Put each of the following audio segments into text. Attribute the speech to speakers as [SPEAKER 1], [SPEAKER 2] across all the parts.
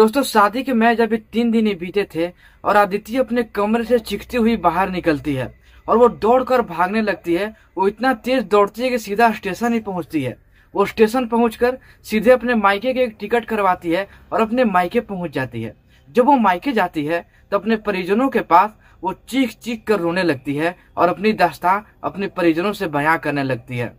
[SPEAKER 1] दोस्तों शादी के मैं जब 3 दिन ही बीते थे और अदिति अपने कमरे से चीखती हुई बाहर निकलती है और वो दौड़कर भागने लगती है। वो इतना तेज दौड़ती है कि सीधा स्टेशन ही पहुंचती है। वो स्टेशन पहुंचकर सीधे अपने मायके के एक टिकट करवाती है और अपने मायके पहुंच जाती है। जब वो मायके जाती है तो अपने परिजनों के पास वो चीख चीख कर रोने लगती है और अपनी दास्तां अपने परिजनों से बयां करने लगती है।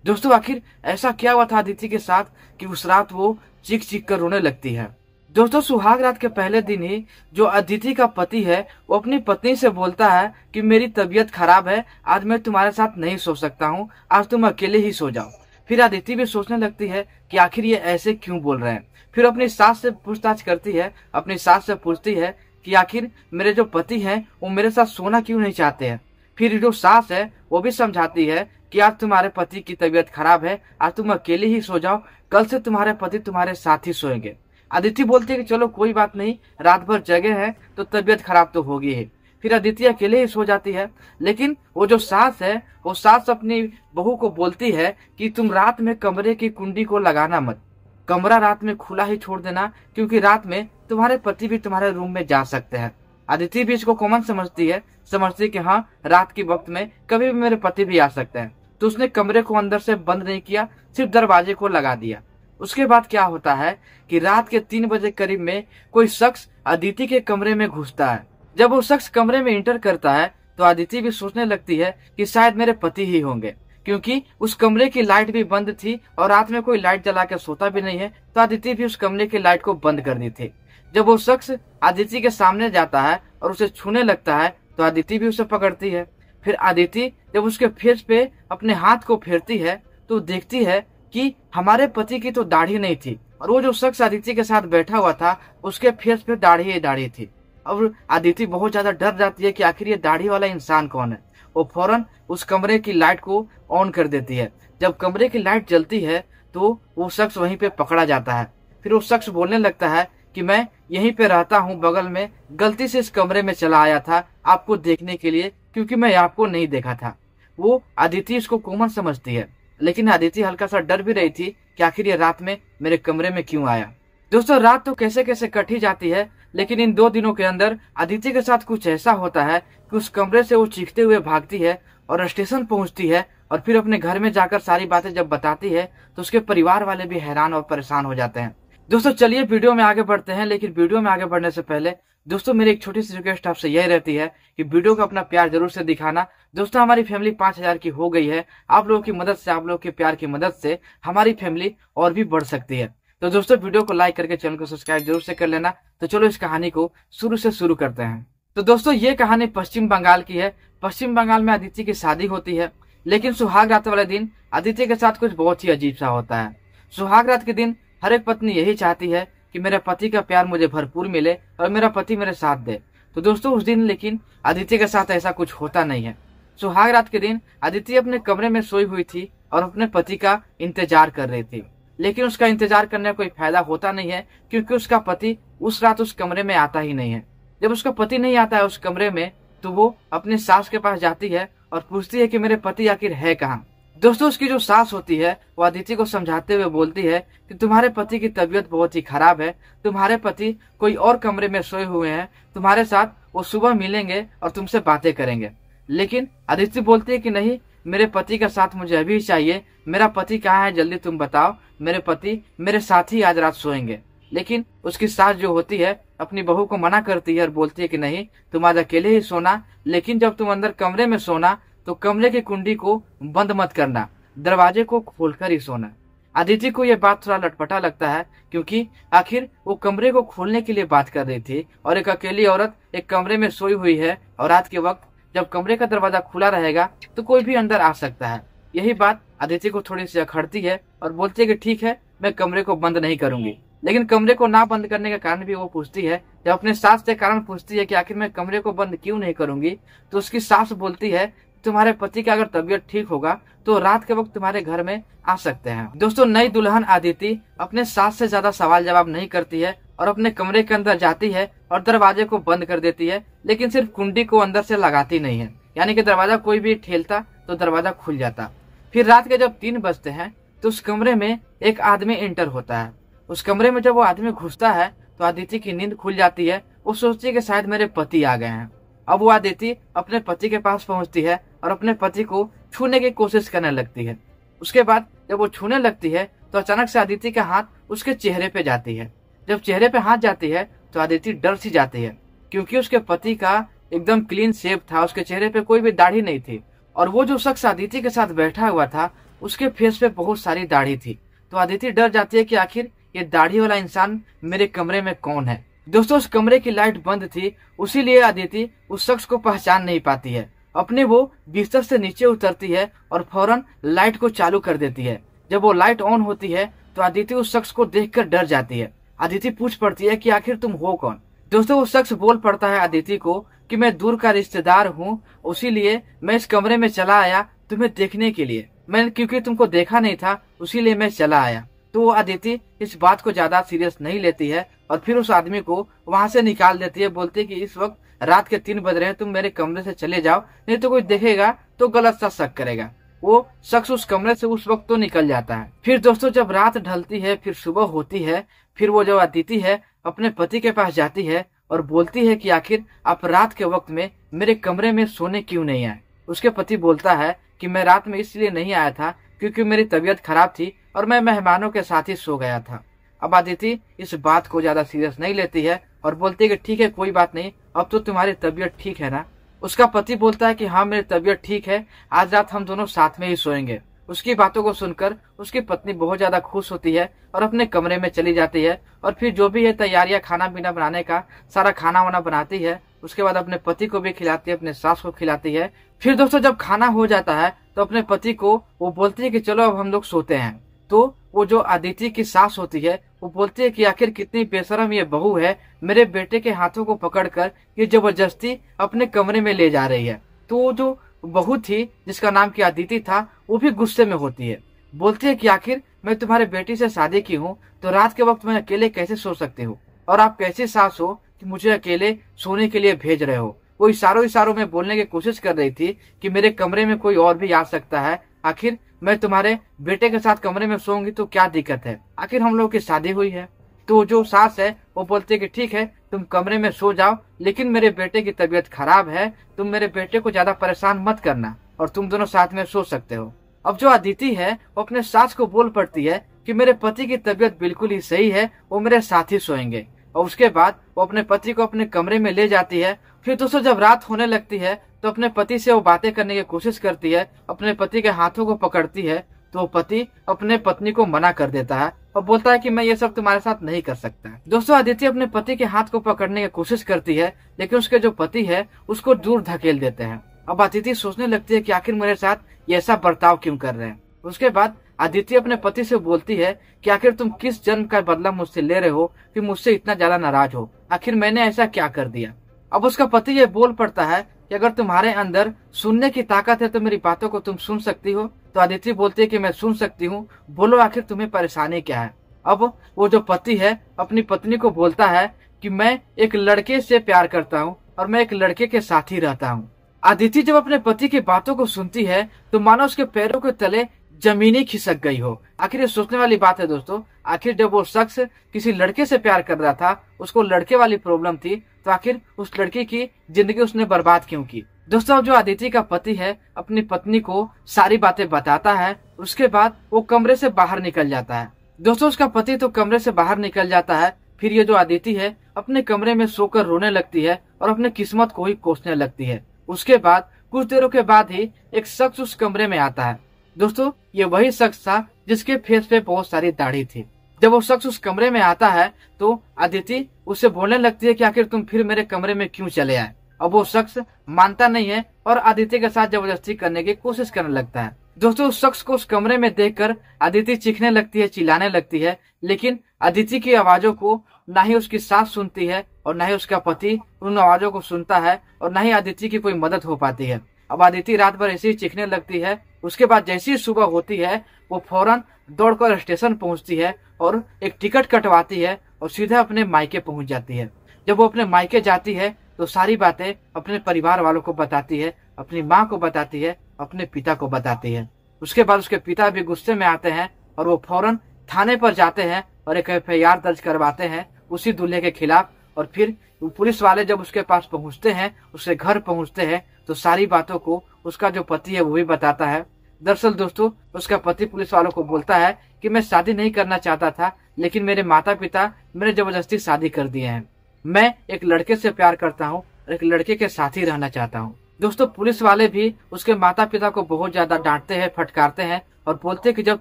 [SPEAKER 1] दोस्तों आखिर ऐसा क्या हुआ था अदिति के साथ कि उस रात वो चीख चीख कर रोने लगती है। दोस्तों सुहाग रात के पहले दिन ही जो अदिति का पति है वो अपनी पत्नी से बोलता है कि मेरी तबीयत खराब है, आज मैं तुम्हारे साथ नहीं सो सकता हूँ, आज तुम अकेले ही सो जाओ। फिर अदिति भी सोचने लगती है कि आखिर ये ऐसे क्यों बोल रहे हैं। फिर अपनी सास से पूछताछ करती है, अपनी सास से पूछती है कि आखिर मेरे जो पति हैं वो मेरे साथ सोना क्यों नहीं चाहते हैं। फिर जो सास है वो भी समझाती है कि आज तुम्हारे पति की तबीयत खराब है, आज तुम अकेले ही सो जाओ, कल से तुम्हारे पति तुम्हारे साथ ही सोएंगे। अदिति बोलती है कि चलो कोई बात नहीं, रात भर जगे हैं तो तबीयत खराब तो होगी ही। फिर अदिति अकेले ही सो जाती है। लेकिन वो जो सास है वो सास अपनी बहू को बोलती है कि तुम रात में कमरे की कुंडी को लगाना मत, कमरा रात में खुला ही छोड़ देना, क्योंकि रात में तुम्हारे पति भी तुम्हारे रूम में जा सकते हैं। अदिति भी इसको कॉमन समझती है कि हाँ रात के वक्त में कभी भी मेरे पति भी आ सकते हैं। तो उसने कमरे को अंदर से बंद नहीं किया, सिर्फ दरवाजे को लगा दिया। उसके बाद क्या होता है कि रात के 3 बजे करीब में कोई शख्स अदिति के कमरे में घुसता है। जब वो शख्स कमरे में इंटर करता है तो अदिति भी सोचने लगती है कि शायद मेरे पति ही होंगे, क्योंकि उस कमरे की लाइट भी बंद थी और रात में कोई लाइट जला के सोता भी नहीं है। तो अदिति भी उस कमरे की लाइट को बंद कर दी थी। जब वो शख्स अदिति के सामने जाता है और उसे छूने लगता है तो अदिति भी उसे पकड़ती है। फिर अदिति जब उसके फेस पे अपने हाथ को फेरती है तो देखती है कि हमारे पति की तो दाढ़ी नहीं थी और वो जो शख्स अदिति के साथ बैठा हुआ था उसके फेस पे दाढ़ी ही दाढ़ी थी। और अदिति बहुत ज्यादा डर जाती है कि आखिर ये दाढ़ी वाला इंसान कौन है। वो फौरन उस कमरे की लाइट को ऑन कर देती है। जब कमरे की लाइट जलती है तो वो शख्स वहीं पे पकड़ा जाता है। फिर वो शख्स बोलने लगता है कि मैं यहीं पे रहता हूँ बगल में, गलती से इस कमरे में चला आया था आपको देखने के लिए, क्योंकि मैं आपको नहीं देखा था। वो अदिति इसको कॉमन समझती है, लेकिन अदिति हल्का सा डर भी रही थी कि आखिर ये रात में मेरे कमरे में क्यों आया। दोस्तों रात तो कैसे कैसे कट ही जाती है, लेकिन इन 2 दिनों के अंदर अदिति के साथ कुछ ऐसा होता है कि उस कमरे से वो चीखते हुए भागती है और स्टेशन पहुंचती है और फिर अपने घर में जाकर सारी बातें जब बताती है तो उसके परिवार वाले भी हैरान और परेशान हो जाते हैं। दोस्तों चलिए वीडियो में आगे बढ़ते हैं, लेकिन वीडियो में आगे बढ़ने से पहले दोस्तों मेरी एक छोटी सी रिक्वेस्ट आपसे यही रहती है कि वीडियो को अपना प्यार जरूर से दिखाना। दोस्तों हमारी फैमिली 5000 की हो गई है। आप लोगों की मदद से, आप लोगों के प्यार की मदद से हमारी फैमिली और भी बढ़ सकती है। तो दोस्तों वीडियो को लाइक करके चैनल को सब्सक्राइब जरूर से कर लेना। तो चलो इस कहानी को शुरू से शुरू करते हैं। तो दोस्तों ये कहानी पश्चिम बंगाल की है। पश्चिम बंगाल में अदिति की शादी होती है, लेकिन सुहाग रात वाले दिन अदिति के साथ कुछ बहुत ही अजीब सा होता है। सुहाग रात के दिन हर एक पत्नी यही चाहती है कि मेरे पति का प्यार मुझे भरपूर मिले और मेरा पति मेरे साथ दे। तो दोस्तों उस दिन लेकिन अदिति के साथ ऐसा कुछ होता नहीं है। सुहाग रात के दिन अदिति अपने कमरे में सोई हुई थी और अपने पति का इंतजार कर रही थी, लेकिन उसका इंतजार करने का कोई फायदा होता नहीं है, क्योंकि उसका पति उस रात उस कमरे में आता ही नहीं है। जब उसका पति नहीं आता है उस कमरे में तो वो अपनी सास के पास जाती है और पूछती है कि मेरे पति आखिर है कहाँ। दोस्तों उसकी जो सास होती है वो अदिति को समझाते हुए बोलती है कि तुम्हारे पति की तबीयत बहुत ही खराब है, तुम्हारे पति कोई और कमरे में सोए हुए हैं, तुम्हारे साथ वो सुबह मिलेंगे और तुमसे बातें करेंगे। लेकिन अदिति बोलती है कि नहीं, मेरे पति का साथ मुझे अभी चाहिए, मेरा पति कहाँ है जल्दी तुम बताओ, मेरे पति मेरे साथ ही आज रात सोएंगे। लेकिन उसकी सास जो होती है अपनी बहू को मना करती है और बोलती है कि नहीं, तुम आज अकेले ही सोना, लेकिन जब तुम अंदर कमरे में सोना तो कमरे की कुंडी को बंद मत करना, दरवाजे को खोलकर ही सोना। अदिति को यह बात थोड़ा लटपटा लगता है, क्योंकि आखिर वो कमरे को खोलने के लिए बात कर रही थी और एक अकेली औरत एक कमरे में सोई हुई है और रात के वक्त जब कमरे का दरवाजा खुला रहेगा तो कोई भी अंदर आ सकता है। यही बात अदिति को थोड़ी सी अखड़ती है और बोलती है कि ठीक है, मैं कमरे को बंद नहीं करूंगी। लेकिन कमरे को ना बंद करने का कारण भी वो पूछती है। जब अपने सास से कारण पूछती है कि आखिर मैं कमरे को बंद क्यों नहीं करूंगी, तो उसकी सास बोलती है तुम्हारे पति का अगर तबीयत ठीक होगा तो रात के वक्त तुम्हारे घर में आ सकते हैं। दोस्तों नई दुल्हन अदिति अपने सास से ज्यादा सवाल जवाब नहीं करती है और अपने कमरे के अंदर जाती है और दरवाजे को बंद कर देती है, लेकिन सिर्फ कुंडी को अंदर से लगाती नहीं है, यानी कि दरवाजा कोई भी ठेलता तो दरवाजा खुल जाता। फिर रात के जब 3 बजते हैं तो उस कमरे में एक आदमी एंटर होता है। उस कमरे में जब वो आदमी घुसता है तो अदिति की नींद खुल जाती है। वो सोचती है कि शायद मेरे पति आ गए हैं। अब वो अदिति अपने पति के पास पहुंचती है और अपने पति को छूने की कोशिश करने लगती है। उसके बाद जब वो छूने लगती है तो अचानक से अदिति का हाथ उसके चेहरे पे जाती है। जब चेहरे पे हाथ जाती है तो अदिति डर सी जाती है, क्योंकि उसके पति का एकदम क्लीन शेव था, उसके चेहरे पे कोई भी दाढ़ी नहीं थी। और वो जो शख्स अदिति के साथ बैठा हुआ था उसके फेस पे बहुत सारी दाढ़ी थी। तो अदिति डर जाती है कि आखिर ये दाढ़ी वाला इंसान मेरे कमरे में कौन है। दोस्तों, उस कमरे की लाइट बंद थी, उसीलिए अदिति उस शख्स को पहचान नहीं पाती है। अपने वो बिस्तर से नीचे उतरती है और फौरन लाइट को चालू कर देती है। जब वो लाइट ऑन होती है तो अदिति उस शख्स को देखकर डर जाती है। अदिति पूछ पड़ती है कि आखिर तुम हो कौन। दोस्तों, वो शख्स बोल पड़ता है अदिति को कि मैं दूर का रिश्तेदार हूँ, उसीलिए मैं इस कमरे में चला आया तुम्हें देखने के लिए। मैंने क्योंकि तुमको देखा नहीं था उसीलिए मैं चला आया। तो वो अदिति इस बात को ज्यादा सीरियस नहीं लेती है और फिर उस आदमी को वहां से निकाल देती है। बोलती है कि इस वक्त रात के 3 बज रहे हैं, तुम मेरे कमरे से चले जाओ, नहीं तो कोई देखेगा तो गलत सा शक करेगा। वो शख्स उस कमरे से उस वक्त तो निकल जाता है। फिर दोस्तों, जब रात ढलती है, फिर सुबह होती है, फिर वो जो अदिति है अपने पति के पास जाती है और बोलती है कि आखिर आप रात के वक्त में मेरे कमरे में सोने क्यों नहीं आए। उसके पति बोलता है कि मैं रात में इसलिए नहीं आया था क्योंकि मेरी तबीयत खराब थी और मैं मेहमानों के साथ ही सो गया था। अब अदिति इस बात को ज्यादा सीरियस नहीं लेती है और बोलती है कि ठीक है, कोई बात नहीं, अब तो तुम्हारी तबीयत ठीक है ना। उसका पति बोलता है कि हाँ, मेरी तबीयत ठीक है, आज रात हम दोनों साथ में ही सोएंगे। उसकी बातों को सुनकर उसकी पत्नी बहुत ज्यादा खुश होती है और अपने कमरे में चली जाती है और फिर जो भी है तैयारियां खाना पीना बनाने का सारा खाना वाना बनाती है। उसके बाद अपने पति को भी खिलाती है, अपने सास को खिलाती है। फिर दोस्तों, जब खाना हो जाता है तो अपने पति को वो बोलती है कि चलो अब हम लोग सोते हैं। तो वो जो अदिति की सास होती है वो बोलती है कि आखिर कितनी बेशरम ये बहू है, मेरे बेटे के हाथों को पकड़कर ये जबरदस्ती अपने कमरे में ले जा रही है। तो वो जो बहू थी जिसका नाम की अदिति था वो भी गुस्से में होती है। बोलती है कि आखिर मैं तुम्हारे बेटी से शादी की हूँ तो रात के वक्त मैं अकेले कैसे सो सकती हूँ, और आप कैसी सास हो कि मुझे अकेले सोने के लिए भेज रहे हो। वो इशारों में बोलने की कोशिश कर रही थी कि मेरे कमरे में कोई और भी आ सकता है, आखिर मैं तुम्हारे बेटे के साथ कमरे में सोऊंगी तो क्या दिक्कत है, आखिर हम लोगों की शादी हुई है। तो जो सास है वो बोलती है कि ठीक है, तुम कमरे में सो जाओ, लेकिन मेरे बेटे की तबीयत खराब है, तुम मेरे बेटे को ज्यादा परेशान मत करना और तुम दोनों साथ में सो सकते हो। अब जो अदिति है वो अपने सास को बोल पड़ती है कि मेरे पति की तबीयत बिल्कुल ही सही है, वो मेरे साथ ही सोएंगे। और उसके बाद वो अपने पति को अपने कमरे में ले जाती है। फिर दोस्तों, जब रात होने लगती है तो अपने पति से वो बातें करने की कोशिश करती है, अपने पति के हाथों को पकड़ती है। तो पति अपने पत्नी को मना कर देता है और बोलता है कि मैं ये सब तुम्हारे साथ नहीं कर सकता। दोस्तों, अदिति अपने पति के हाथ को पकड़ने की कोशिश करती है, लेकिन उसके जो पति है उसको दूर धकेल देते हैं। अब अदिति सोचने लगती है कि आखिर मेरे साथ ये ऐसा बर्ताव क्यों कर रहे हैं। उसके बाद अदिति अपने पति से बोलती है कि आखिर तुम किस जन्म का बदला मुझसे ले रहे हो कि मुझसे इतना ज्यादा नाराज हो, आखिर मैंने ऐसा क्या कर दिया। अब उसका पति ये बोल पड़ता है कि अगर तुम्हारे अंदर सुनने की ताकत है तो मेरी बातों को तुम सुन सकती हो। तो अदिति बोलती है कि मैं सुन सकती हूँ, बोलो आखिर तुम्हें परेशानी क्या है। अब वो जो पति है अपनी पत्नी को बोलता है कि मैं एक लड़के से प्यार करता हूँ और मैं एक लड़के के साथ ही रहता हूँ। अदिति जब अपने पति की बातों को सुनती है तो मानो उसके पैरों के तले जमीनी खिसक गई हो। आखिर ये सोचने वाली बात है दोस्तों, आखिर जब वो शख्स किसी लड़के से प्यार कर रहा था, उसको लड़के वाली प्रॉब्लम थी, तो आखिर उस लड़की की जिंदगी उसने बर्बाद क्यों की। दोस्तों, जो अदिति का पति है अपनी पत्नी को सारी बातें बताता है। उसके बाद वो कमरे से बाहर निकल जाता है। दोस्तों, उसका पति तो कमरे से बाहर निकल जाता है। फिर ये जो अदिति है अपने कमरे में सोकर रोने लगती है और अपने किस्मत को ही कोसने लगती है। उसके बाद कुछ देरों के बाद ही एक शख्स उस कमरे में आता है। दोस्तों, ये वही शख्स था जिसके फेस पे बहुत सारी दाढ़ी थी। जब वो शख्स उस कमरे में आता है तो अदिति उससे बोलने लगती है कि आखिर तुम फिर मेरे कमरे में क्यों चले आए। अब वो शख्स मानता नहीं है और अदिति के साथ जबरदस्ती करने की कोशिश करने लगता है। दोस्तों, उस शख्स को उस कमरे में देखकर अदिति चीखने लगती है, चिल्लाने लगती है, लेकिन अदिति की आवाजों को ना ही उसकी सास सुनती है और ना ही उसका पति उन आवाजों को सुनता है और ना ही अदिति की कोई मदद हो पाती है। अब अदिति रात भर ऐसे ही चीखने लगती है। उसके बाद जैसी ही सुबह होती है वो फौरन दौड़कर स्टेशन पहुंचती है और एक टिकट कटवाती है और सीधा अपने मायके पहुंच जाती है। जब वो अपने मायके जाती है तो सारी बातें अपने परिवार वालों को बताती है, अपनी माँ को बताती है, अपने पिता को बताती है। उसके बाद उसके पिता भी गुस्से में आते हैं और वो फौरन थाने पर जाते हैं और एक FIR दर्ज करवाते हैं। उसी दूल्हे के खिलाफ। और फिर पुलिस वाले जब उसके पास पहुंचते हैं, उसके घर पहुंचते हैं, तो सारी बातों को उसका जो पति है वो भी बताता है। दरअसल दोस्तों, उसका पति पुलिस वालों को बोलता है कि मैं शादी नहीं करना चाहता था, लेकिन मेरे माता पिता मेरे जबरदस्ती शादी कर दिए हैं। मैं एक लड़के से प्यार करता हूँ और एक लड़के के साथ ही रहना चाहता हूँ। दोस्तों, पुलिस वाले भी उसके माता पिता को बहुत ज्यादा डांटते हैं, फटकारते हैं और बोलते हैं कि जब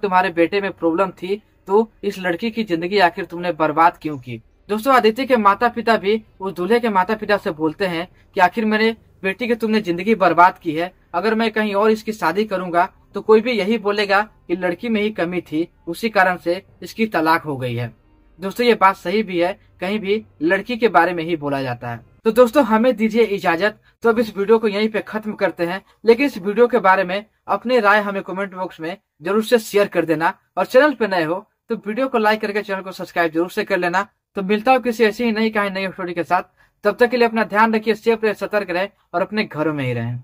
[SPEAKER 1] तुम्हारे बेटे में प्रॉब्लम थी तो इस लड़की की जिंदगी आखिर तुमने बर्बाद क्यों की। दोस्तों, आदित्य के माता पिता भी उस दूल्हे के माता पिता से बोलते हैं कि आखिर मेरे बेटी की तुमने जिंदगी बर्बाद की है। अगर मैं कहीं और इसकी शादी करूंगा तो कोई भी यही बोलेगा कि लड़की में ही कमी थी, उसी कारण से इसकी तलाक हो गई है। दोस्तों, ये बात सही भी है, कहीं भी लड़की के बारे में ही बोला जाता है। तो दोस्तों, हमें दीजिए इजाजत। तो अब इस वीडियो को यहीं पे खत्म करते हैं, लेकिन इस वीडियो के बारे में अपनी राय हमें कमेंट बॉक्स में जरूर से शेयर कर देना। और चैनल पे नए हो तो वीडियो को लाइक करके चैनल को सब्सक्राइब जरूर से कर लेना। तो मिलता हूँ किसी ऐसी ही नई कहानी, नई स्टोरी के साथ। तब तक के लिए अपना ध्यान रखिए, सेफ रहे, सतर्क रहे और अपने घरों में ही रहें।